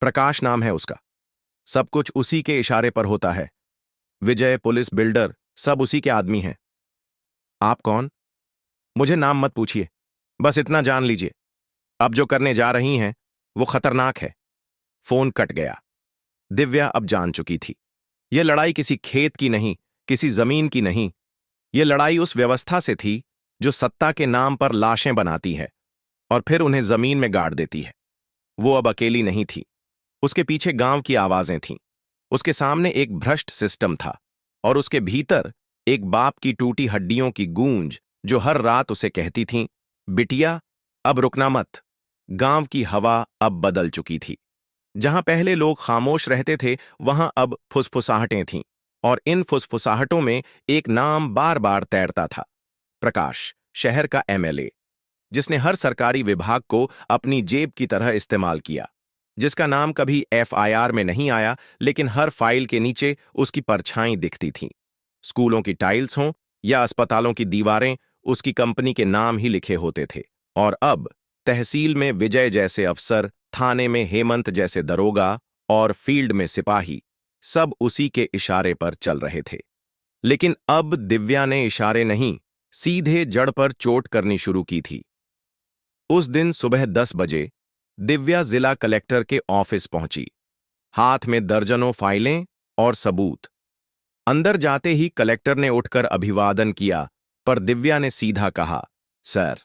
प्रकाश नाम है उसका। सब कुछ उसी के इशारे पर होता है। विजय, पुलिस, बिल्डर सब उसी के आदमी हैं। आप कौन? मुझे नाम मत पूछिए, बस इतना जान लीजिए, अब जो करने जा रही हैं वो खतरनाक है। फोन कट गया। दिव्या अब जान चुकी थी, यह लड़ाई किसी खेत की नहीं, किसी जमीन की नहीं। यह लड़ाई उस व्यवस्था से थी जो सत्ता के नाम पर लाशें बनाती है और फिर उन्हें जमीन में गाड़ देती है। वो अब अकेली नहीं थी। उसके पीछे गांव की आवाजें थीं। उसके सामने एक भ्रष्ट सिस्टम था और उसके भीतर एक बाप की टूटी हड्डियों की गूंज जो हर रात उसे कहती थी, बिटिया अब रुकना मत। गांव की हवा अब बदल चुकी थी। जहां पहले लोग खामोश रहते थे वहां अब फुसफुसाहटें थीं, और इन फुसफुसाहटों में एक नाम बार बार तैरता था, प्रकाश, शहर का एमएलए, जिसने हर सरकारी विभाग को अपनी जेब की तरह इस्तेमाल किया, जिसका नाम कभी एफआईआर में नहीं आया लेकिन हर फाइल के नीचे उसकी परछाई दिखती थी। स्कूलों की टाइल्स हों या अस्पतालों की दीवारें, उसकी कंपनी के नाम ही लिखे होते थे। और अब तहसील में विजय जैसे अफसर, थाने में हेमंत जैसे दरोगा और फील्ड में सिपाही, सब उसी के इशारे पर चल रहे थे। लेकिन अब दिव्या ने इशारे नहीं, सीधे जड़ पर चोट करनी शुरू की थी। उस दिन सुबह 10 बजे दिव्या जिला कलेक्टर के ऑफिस पहुंची, हाथ में दर्जनों फाइलें और सबूत। अंदर जाते ही कलेक्टर ने उठकर अभिवादन किया, पर दिव्या ने सीधा कहा, सर,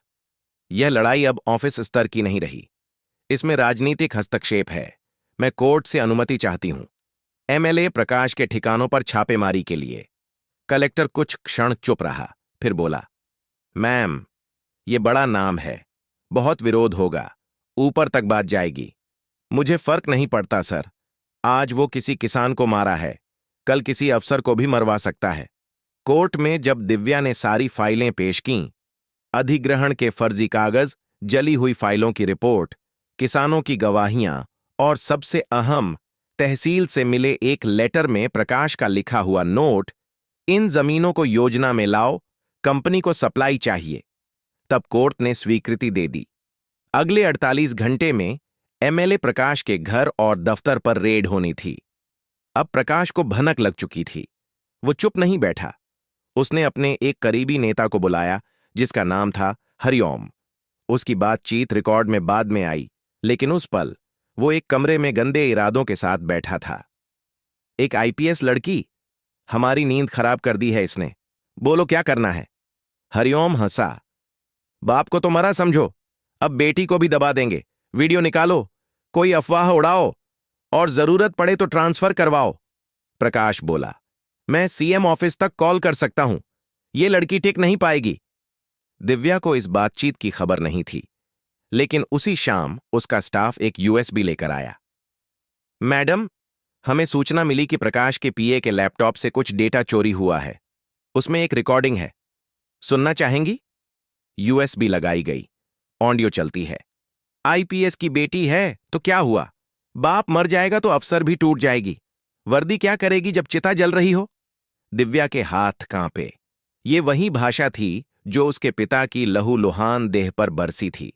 यह लड़ाई अब ऑफिस स्तर की नहीं रही। इसमें राजनीतिक हस्तक्षेप है। मैं कोर्ट से अनुमति चाहती हूं, एमएलए प्रकाश के ठिकानों पर छापेमारी के लिए। कलेक्टर कुछ क्षण चुप रहा, फिर बोला, मैम, ये बड़ा नाम है, बहुत विरोध होगा, ऊपर तक बात जाएगी। मुझे फर्क नहीं पड़ता सर, आज वो किसी किसान को मारा है, कल किसी अफसर को भी मरवा सकता है। कोर्ट में जब दिव्या ने सारी फाइलें पेश कीं, अधिग्रहण के फर्जी कागज, जली हुई फाइलों की रिपोर्ट, किसानों की गवाहियां और सबसे अहम, तहसील से मिले एक लेटर में प्रकाश का लिखा हुआ नोट, इन जमीनों को योजना में लाओ, कंपनी को सप्लाई चाहिए, तब कोर्ट ने स्वीकृति दे दी। अगले 48 घंटे में एमएलए प्रकाश के घर और दफ्तर पर रेड होनी थी। अब प्रकाश को भनक लग चुकी थी। वो चुप नहीं बैठा। उसने अपने एक करीबी नेता को बुलाया, जिसका नाम था हरिओम। उसकी बातचीत रिकॉर्ड में बाद में आई, लेकिन उस पल वो एक कमरे में गंदे इरादों के साथ बैठा था। एक आईपीएस लड़की, हमारी नींद खराब कर दी है इसने, बोलो क्या करना है। हरिओम हंसा, बाप को तो मरा समझो, अब बेटी को भी दबा देंगे। वीडियो निकालो, कोई अफवाह उड़ाओ और जरूरत पड़े तो ट्रांसफर करवाओ। प्रकाश बोला, मैं सीएम ऑफिस तक कॉल कर सकता हूं, ये लड़की टिक नहीं पाएगी। दिव्या को इस बातचीत की खबर नहीं थी, लेकिन उसी शाम उसका स्टाफ एक यूएसबी लेकर आया। मैडम, हमें सूचना मिली कि प्रकाश के पीए के लैपटॉप से कुछ डेटा चोरी हुआ है। उसमें एक रिकॉर्डिंग है, सुनना चाहेंगी? यूएसबी लगाई गई, ऑडियो चलती है। आईपीएस की बेटी है तो क्या हुआ, बाप मर जाएगा तो अफसर भी टूट जाएगी। वर्दी क्या करेगी जब चिता जल रही हो? दिव्या के हाथ कांपे। ये वही भाषा थी जो उसके पिता की लहूलुहान देह पर बरसी थी।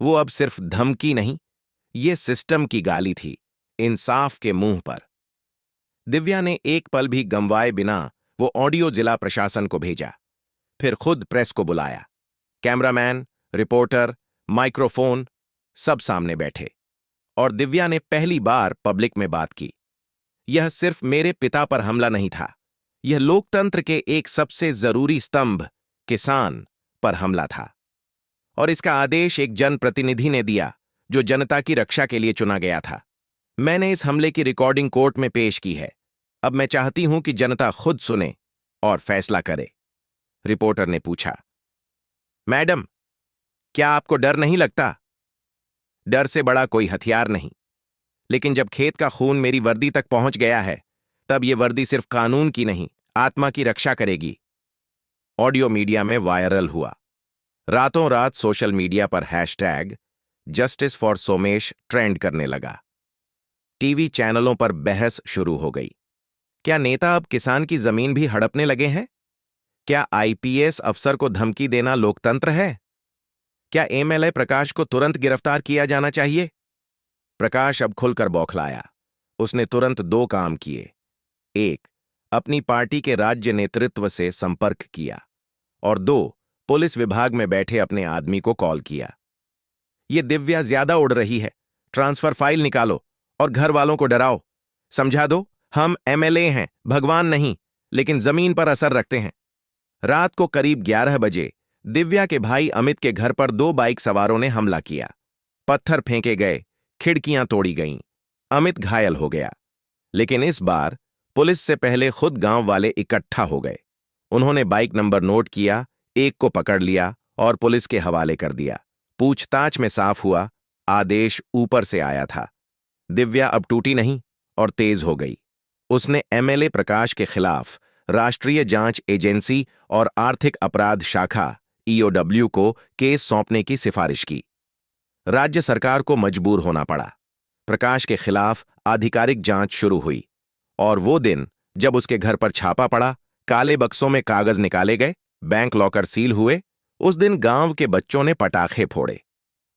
वो अब सिर्फ धमकी नहीं, ये सिस्टम की गाली थी, इंसाफ के मुंह पर। दिव्या ने एक पल भी गंवाए बिना वो ऑडियो जिला प्रशासन को भेजा, फिर खुद प्रेस को बुलाया। कैमरामैन, रिपोर्टर, माइक्रोफोन, सब सामने बैठे, और दिव्या ने पहली बार पब्लिक में बात की। यह सिर्फ मेरे पिता पर हमला नहीं था, यह लोकतंत्र के एक सबसे जरूरी स्तंभ, किसान, पर हमला था। और इसका आदेश एक जनप्रतिनिधि ने दिया जो जनता की रक्षा के लिए चुना गया था। मैंने इस हमले की रिकॉर्डिंग कोर्ट में पेश की है। अब मैं चाहती हूं कि जनता खुद सुने और फैसला करे। रिपोर्टर ने पूछा, मैडम, क्या आपको डर नहीं लगता? डर से बड़ा कोई हथियार नहीं, लेकिन जब खेत का खून मेरी वर्दी तक पहुंच गया है, तब यह वर्दी सिर्फ कानून की नहीं, आत्मा की रक्षा करेगी। ऑडियो मीडिया में वायरल हुआ। रातों रात सोशल मीडिया पर hashtag justice for Somesh trend करने लगा। टीवी चैनलों पर बहस शुरू हो गई। क्या नेता अब किसान की जमीन भी हड़पने लगे हैं? क्या आईपीएस अफसर को धमकी देना लोकतंत्र है? क्या एमएलए प्रकाश को तुरंत गिरफ्तार किया जाना चाहिए? प्रकाश अब खुलकर बौखलाया। उसने तुरंत दो काम किए। एक, अपनी पार्टी के राज्य नेतृत्व से संपर्क किया, और दो, पुलिस विभाग में बैठे अपने आदमी को कॉल किया। ये दिव्या ज्यादा उड़ रही है, ट्रांसफर फाइल निकालो और घर वालों को डराओ। समझा दो, हम एमएलए हैं, भगवान नहीं, लेकिन जमीन पर असर रखते हैं। रात को करीब 11 बजे दिव्या के भाई अमित के घर पर 2 बाइक सवारों ने हमला किया। पत्थर फेंके गए, खिड़कियां तोड़ी गईं। अमित घायल हो गया, लेकिन इस बार पुलिस से पहले खुद गांव वाले इकट्ठा हो गए। उन्होंने बाइक नंबर नोट किया, एक को पकड़ लिया और पुलिस के हवाले कर दिया। पूछताछ में साफ हुआ, आदेश ऊपर से आया था। दिव्या अब टूटी नहीं और तेज हो गई। उसने एमएलए प्रकाश के खिलाफ राष्ट्रीय जांच एजेंसी और आर्थिक अपराध शाखा ईओडब्ल्यू को केस सौंपने की सिफारिश की। राज्य सरकार को मजबूर होना पड़ा। प्रकाश के खिलाफ आधिकारिक जांच शुरू हुई और वो दिन जब उसके घर पर छापा पड़ा, काले बक्सों में कागज निकाले गए, बैंक लॉकर सील हुए, उस दिन गांव के बच्चों ने पटाखे फोड़े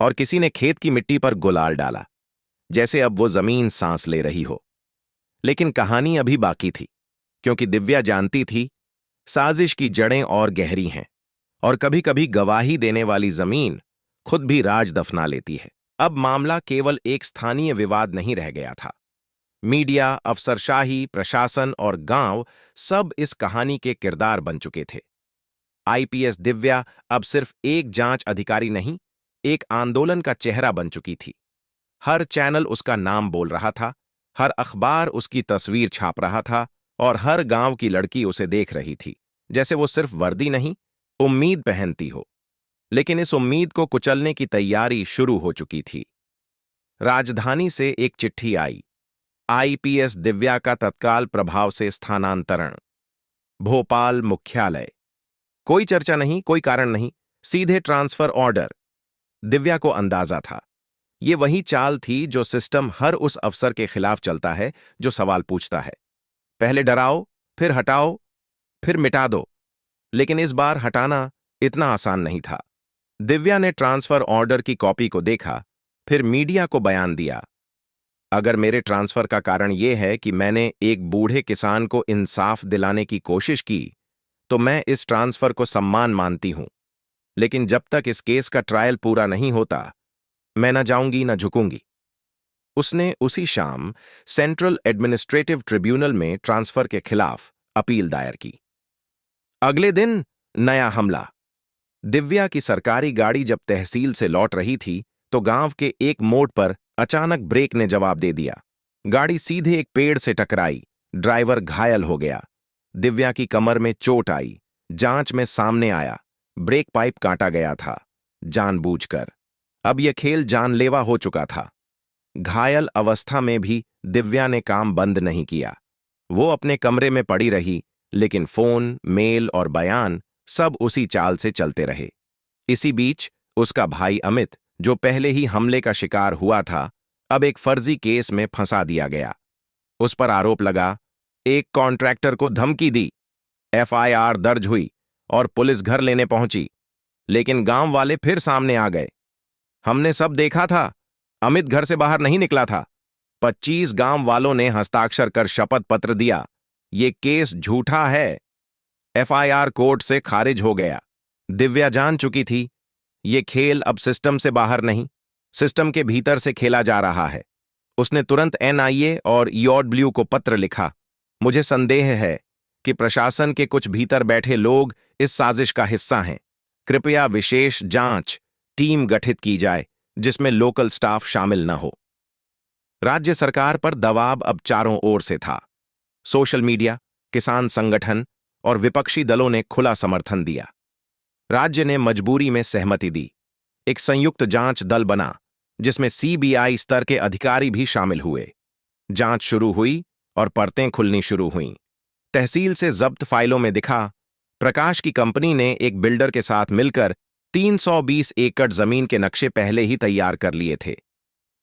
और किसी ने खेत की मिट्टी पर गुलाल डाला, जैसे अब वो जमीन सांस ले रही हो। लेकिन कहानी अभी बाकी थी, क्योंकि दिव्या जानती थी साजिश की जड़ें और गहरी हैं और कभी-कभी गवाही देने वाली जमीन खुद भी राज दफना लेती है। अब मामला केवल एक स्थानीय विवाद नहीं रह गया था। मीडिया, अफसरशाही, प्रशासन और गांव सब इस कहानी के किरदार बन चुके थे। आईपीएस दिव्या अब सिर्फ एक जांच अधिकारी नहीं, एक आंदोलन का चेहरा बन चुकी थी। हर चैनल उसका नाम बोल रहा था, हर अखबार उसकी तस्वीर छाप रहा था और हर गांव की लड़की उसे देख रही थी, जैसे वो सिर्फ वर्दी नहीं, उम्मीद पहनती हो। लेकिन इस उम्मीद को कुचलने की तैयारी शुरू हो चुकी थी। राजधानी से एक चिट्ठी आई, आईपीएस दिव्या का तत्काल प्रभाव से स्थानांतरण, भोपाल मुख्यालय। कोई चर्चा नहीं, कोई कारण नहीं, सीधे ट्रांसफर ऑर्डर। दिव्या को अंदाजा था, ये वही चाल थी जो सिस्टम हर उस अफसर के खिलाफ चलता है जो सवाल पूछता है। पहले डराओ, फिर हटाओ, फिर मिटा दो। लेकिन इस बार हटाना इतना आसान नहीं था। दिव्या ने ट्रांसफर ऑर्डर की कॉपी को देखा, फिर मीडिया को बयान दिया। अगर मेरे ट्रांसफर का कारण यह है कि मैंने एक बूढ़े किसान को इंसाफ दिलाने की कोशिश की, तो मैं इस ट्रांसफर को सम्मान मानती हूं। लेकिन जब तक इस केस का ट्रायल पूरा नहीं होता, मैं न जाऊंगी न झुकूंगी। उसने उसी शाम सेंट्रल एडमिनिस्ट्रेटिव ट्रिब्यूनल में ट्रांसफर के खिलाफ अपील दायर की। अगले दिन नया हमला। दिव्या की सरकारी गाड़ी जब तहसील से लौट रही थी, तो गांव के एक मोड़ पर अचानक ब्रेक ने जवाब दे दिया। गाड़ी सीधे एक पेड़ से टकराई, ड्राइवर घायल हो गया। दिव्या की कमर में चोट आई। जांच में सामने आया, ब्रेक पाइप काटा गया था, जानबूझकर। अब यह खेल जानलेवा हो चुका था। घायल अवस्था में भी दिव्या ने काम बंद नहीं किया। वो अपने कमरे में पड़ी रही, लेकिन फोन, मेल और बयान सब उसी चाल से चलते रहे। इसी बीच उसका भाई अमित, जो पहले ही हमले का शिकार हुआ था, अब एक फर्जी केस में फंसा दिया गया। उस पर आरोप लगा, एक कॉन्ट्रैक्टर को धमकी दी। एफआईआर दर्ज हुई और पुलिस घर लेने पहुंची। लेकिन गांव वाले फिर सामने आ गए। हमने सब देखा था, अमित घर से बाहर नहीं निकला था। 25 गांव वालों ने हस्ताक्षर कर शपथ पत्र दिया, ये केस झूठा है। एफआईआर कोर्ट से खारिज हो गया। दिव्या जान चुकी थी, ये खेल अब सिस्टम से बाहर नहीं, सिस्टम के भीतर से खेला जा रहा है। उसने तुरंत एनआईए और ईओडब्ल्यू को पत्र लिखा, मुझे संदेह है कि प्रशासन के कुछ भीतर बैठे लोग इस साजिश का हिस्सा हैं। कृपया विशेष जांच टीम गठित की जाए जिसमें लोकल स्टाफ शामिल न हो। राज्य सरकार पर दबाव अब चारों ओर से था। सोशल मीडिया, किसान संगठन और विपक्षी दलों ने खुला समर्थन दिया। राज्य ने मजबूरी में सहमति दी। एक संयुक्त जांच दल बना, जिसमें सीबीआई स्तर के अधिकारी भी शामिल हुए। जांच शुरू हुई और परतें खुलनी शुरू हुईं। तहसील से जब्त फाइलों में दिखा, प्रकाश की कंपनी ने एक बिल्डर के साथ मिलकर 320 एकड़ जमीन के नक्शे पहले ही तैयार कर लिए थे।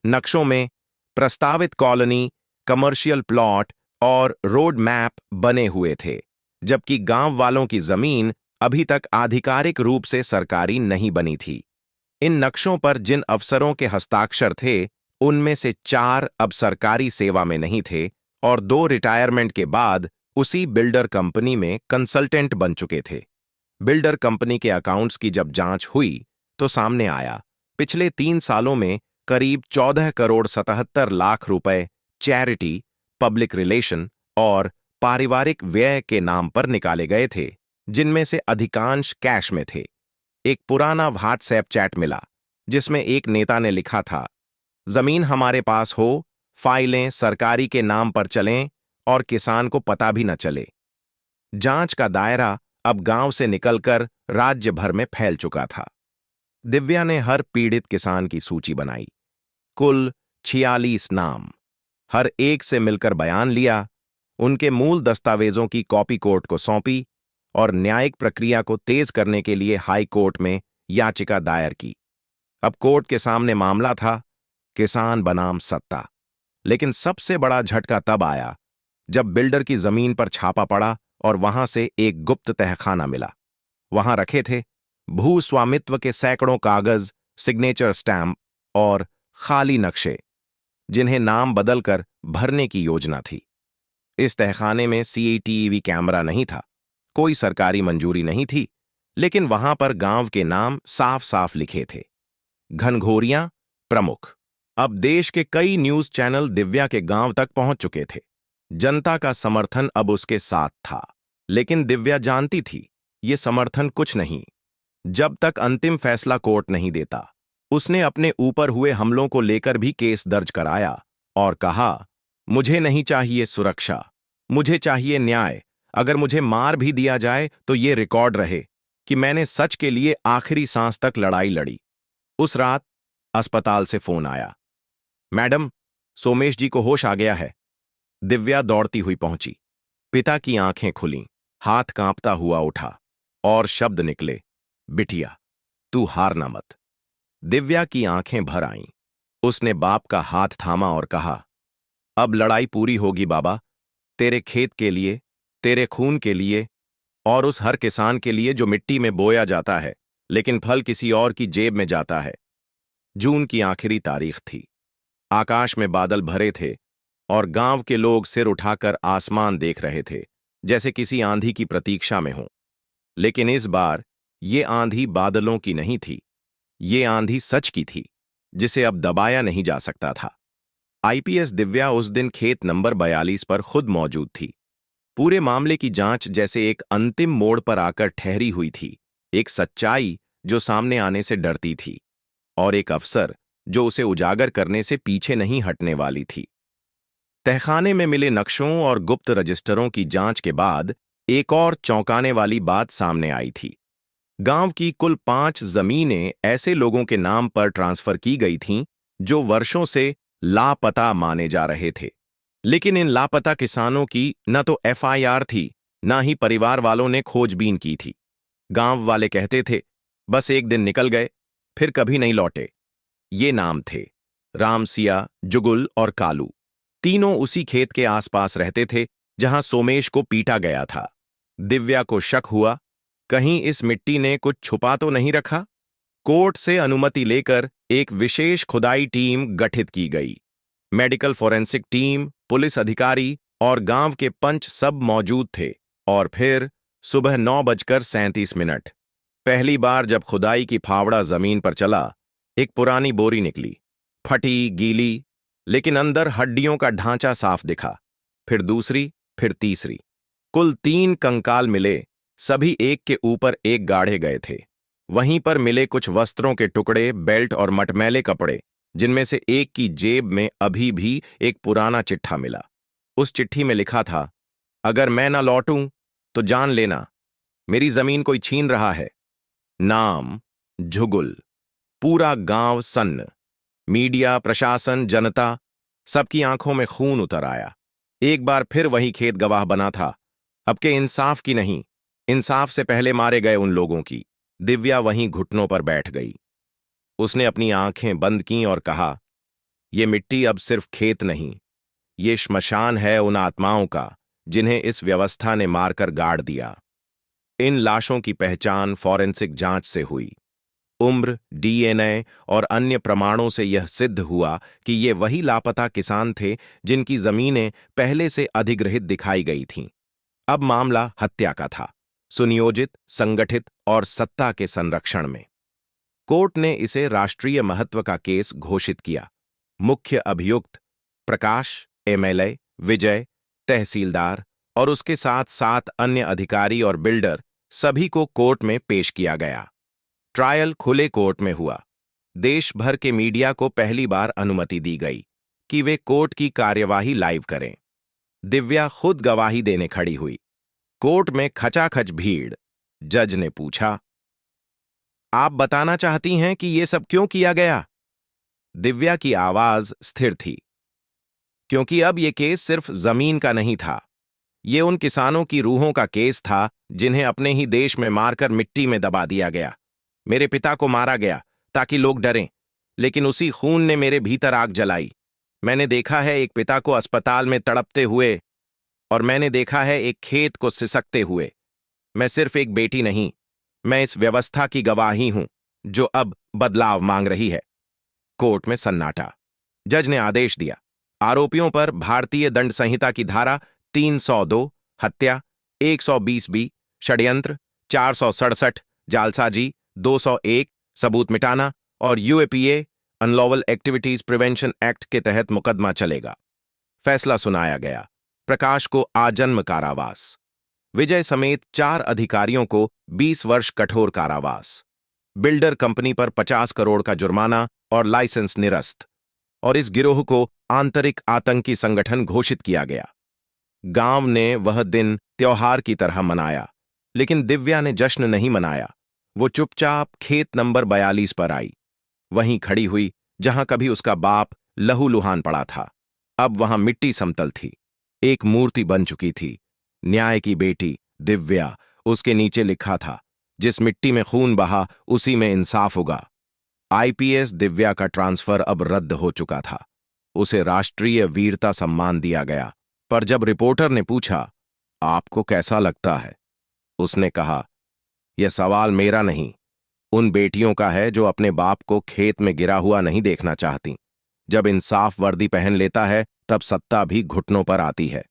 नक्शों में प्रस्तावित कॉलोनी, कमर्शियल प्लॉट और रोड मैप बने हुए थे, जबकि गांव वालों की जमीन अभी तक आधिकारिक रूप से सरकारी नहीं बनी थी। इन नक्शों पर जिन अफसरों के हस्ताक्षर थे, उनमें से 4 अब सरकारी सेवा में नहीं थे और 2 रिटायरमेंट के बाद उसी बिल्डर कंपनी में कंसल्टेंट बन चुके थे। बिल्डर कंपनी के अकाउंट्स की जब जांच हुई, तो सामने आया, पिछले 3 सालों में करीब 14 करोड़ 77 लाख रुपए चैरिटी, पब्लिक रिलेशन और पारिवारिक व्यय के नाम पर निकाले गए थे, जिनमें से अधिकांश कैश में थे। एक पुराना व्हाट्सएप चैट मिला, जिसमें एक नेता ने लिखा था, जमीन हमारे पास हो, फाइलें सरकारी के नाम पर चलें और किसान को पता भी न चले। जांच का दायरा अब गांव से निकलकर राज्य भर में फैल चुका था। दिव्या ने हर पीड़ित किसान की सूची बनाई, कुल 46 नाम। हर एक से मिलकर बयान लिया, उनके मूल दस्तावेजों की कॉपी कोर्ट को सौंपी और न्यायिक प्रक्रिया को तेज करने के लिए हाई कोर्ट में याचिका दायर की। अब कोर्ट के सामने मामला था किसान बनाम सत्ता। लेकिन सबसे बड़ा झटका तब आया जब बिल्डर की जमीन पर छापा पड़ा और वहां से एक गुप्त तहखाना मिला। वहां रखे थे भू स्वामित्व के सैकड़ों कागज, सिग्नेचर स्टैम्प और खाली नक्शे, जिन्हें नाम बदलकर भरने की योजना थी। इस तहखाने में सीसीटीवी कैमरा नहीं था, कोई सरकारी मंजूरी नहीं थी, लेकिन वहां पर गांव के नाम साफ साफ लिखे थे। घनघोरियां प्रमुख। अब देश के कई न्यूज चैनल दिव्या के गांव तक पहुंच चुके थे। जनता का समर्थन अब उसके साथ था। लेकिन दिव्या जानती थी ये समर्थन कुछ नहीं, जब तक अंतिम फैसला कोर्ट नहीं देता। उसने अपने ऊपर हुए हमलों को लेकर भी केस दर्ज कराया और कहा, मुझे नहीं चाहिए सुरक्षा, मुझे चाहिए न्याय। अगर मुझे मार भी दिया जाए तो ये रिकॉर्ड रहे कि मैंने सच के लिए आखिरी सांस तक लड़ाई लड़ी। उस रात अस्पताल से फोन आया, मैडम, सोमेश जी को होश आ गया है। दिव्या दौड़ती हुई पहुंची। पिता की आंखें खुलीं, हाथ कांपता हुआ उठा और शब्द निकले, बिटिया, तू हारना मत। दिव्या की आंखें भर आईं। उसने बाप का हाथ थामा और कहा, अब लड़ाई पूरी होगी बाबा, तेरे खेत के लिए, तेरे खून के लिए और उस हर किसान के लिए जो मिट्टी में बोया जाता है लेकिन फल किसी और की जेब में जाता है। जून की आखिरी तारीख थी। आकाश में बादल भरे थे और गांव के लोग सिर उठाकर आसमान देख रहे थे, जैसे किसी आंधी की प्रतीक्षा में हो। लेकिन इस बार ये आंधी बादलों की नहीं थी, ये आंधी सच की थी, जिसे अब दबाया नहीं जा सकता था। आईपीएस दिव्या उस दिन खेत नंबर 42 पर खुद मौजूद थी। पूरे मामले की जांच जैसे एक अंतिम मोड़ पर आकर ठहरी हुई थी। एक सच्चाई जो सामने आने से डरती थी और एक अफसर जो उसे उजागर करने से पीछे नहीं हटने वाली थी। तहखाने में मिले नक्शों और गुप्त रजिस्टरों की जांच के बाद एक और चौंकाने वाली बात सामने आई थी। गांव की कुल 5 जमीनें ऐसे लोगों के नाम पर ट्रांसफर की गई थीं जो वर्षों से लापता माने जा रहे थे। लेकिन इन लापता किसानों की न तो एफआईआर थी, न ही परिवार वालों ने खोजबीन की थी। गांव वाले कहते थे, बस एक दिन निकल गए, फिर कभी नहीं लौटे। ये नाम थे रामसिया, जुगुल और कालू। तीनों उसी खेत के आसपास रहते थे जहां सोमेश को पीटा गया था। दिव्या को शक हुआ, कहीं इस मिट्टी ने कुछ छुपा तो नहीं रखा। कोर्ट से अनुमति लेकर एक विशेष खुदाई टीम गठित की गई। मेडिकल फोरेंसिक टीम, पुलिस अधिकारी और गांव के पंच सब मौजूद थे। और फिर सुबह 9:37 पहली बार जब खुदाई की फावड़ा जमीन पर चला, एक पुरानी बोरी निकली, फटी, गीली, लेकिन अंदर हड्डियों का ढांचा साफ दिखा। फिर दूसरी, फिर तीसरी। कुल 3 कंकाल मिले, सभी एक के ऊपर एक गाढ़े गए थे। वहीं पर मिले कुछ वस्त्रों के टुकड़े, बेल्ट और मटमैले कपड़े, जिनमें से एक की जेब में अभी भी एक पुराना चिट्ठा मिला। उस चिट्ठी में लिखा था, अगर मैं ना लौटूं तो जान लेना, मेरी जमीन कोई छीन रहा है। नाम जुगुल। पूरा गांव सन्न। मीडिया, प्रशासन, जनता, सबकी आंखों में खून उतर आया। एक बार फिर वही खेत गवाह बना था, अब के इंसाफ की नहीं, इंसाफ से पहले मारे गए उन लोगों की। दिव्या वहीं घुटनों पर बैठ गई। उसने अपनी आंखें बंद कीं और कहा, ये मिट्टी अब सिर्फ खेत नहीं, ये श्मशान है उन आत्माओं का जिन्हें इस व्यवस्था ने मारकर गाड़ दिया। इन लाशों की पहचान फॉरेंसिक जांच से हुई। उम्र, डीएनए और अन्य प्रमाणों से यह सिद्ध हुआ कि ये वही लापता किसान थे जिनकी जमीनें पहले से अधिग्रहित दिखाई गई थीं। अब मामला हत्या का था, सुनियोजित, संगठित और सत्ता के संरक्षण में। कोर्ट ने इसे राष्ट्रीय महत्व का केस घोषित किया। मुख्य अभियुक्त प्रकाश, एमएलए, विजय, तहसीलदार और उसके साथ 7 अन्य अधिकारी और बिल्डर, सभी को कोर्ट में पेश किया गया। ट्रायल खुले कोर्ट में हुआ। देश भर के मीडिया को पहली बार अनुमति दी गई कि वे कोर्ट की कार्यवाही लाइव करें। दिव्या खुद गवाही देने खड़ी हुई। कोर्ट में खचाखच भीड़। जज ने पूछा, आप बताना चाहती हैं कि यह सब क्यों किया गया? दिव्या की आवाज स्थिर थी। क्योंकि अब यह केस सिर्फ जमीन का नहीं था। ये उन किसानों की रूहों का केस था जिन्हें अपने ही देश में मारकर मिट्टी में दबा दिया गया। मेरे पिता को मारा गया ताकि लोग डरें, लेकिन उसी खून ने मेरे भीतर आग जलाई। मैंने देखा है एक पिता को अस्पताल में तड़पते हुए, और मैंने देखा है एक खेत को सिसकते हुए। मैं सिर्फ एक बेटी नहीं, मैं इस व्यवस्था की गवाही हूं जो अब बदलाव मांग रही है। कोर्ट में सन्नाटा। जज ने आदेश दिया, आरोपियों पर भारतीय दंड संहिता की धारा 302 हत्या, 120 बी षड्यंत्र, 467 जालसाजी, 201 सबूत मिटाना और यूएपीए अनलॉवल एक्टिविटीज प्रिवेंशन एक्ट के तहत मुकदमा चलेगा। फैसला सुनाया गया। प्रकाश को आजन्म कारावास, विजय समेत 4 अधिकारियों को 20 वर्ष कठोर कारावास, बिल्डर कंपनी पर 50 करोड़ का जुर्माना और लाइसेंस निरस्त, और इस गिरोह को आंतरिक आतंकी संगठन घोषित किया गया। गांव ने वह दिन त्योहार की तरह मनाया, लेकिन दिव्या ने जश्न नहीं मनाया। वो चुपचाप खेत नंबर 42 पर आई, वहीं खड़ी हुई जहां कभी उसका बाप लहूलुहान पड़ा था। अब वहां मिट्टी समतल थी, एक मूर्ति बन चुकी थी, न्याय की बेटी दिव्या। उसके नीचे लिखा था, जिस मिट्टी में खून बहा उसी में इंसाफ होगा। आईपीएस दिव्या का ट्रांसफर अब रद्द हो चुका था। उसे राष्ट्रीय वीरता सम्मान दिया गया। पर जब रिपोर्टर ने पूछा, आपको कैसा लगता है, उसने कहा, यह सवाल मेरा नहीं, उन बेटियों का है जो अपने बाप को खेत में गिरा हुआ नहीं देखना चाहती। जब इंसाफ वर्दी पहन लेता है तब सत्ता भी घुटनों पर आती है।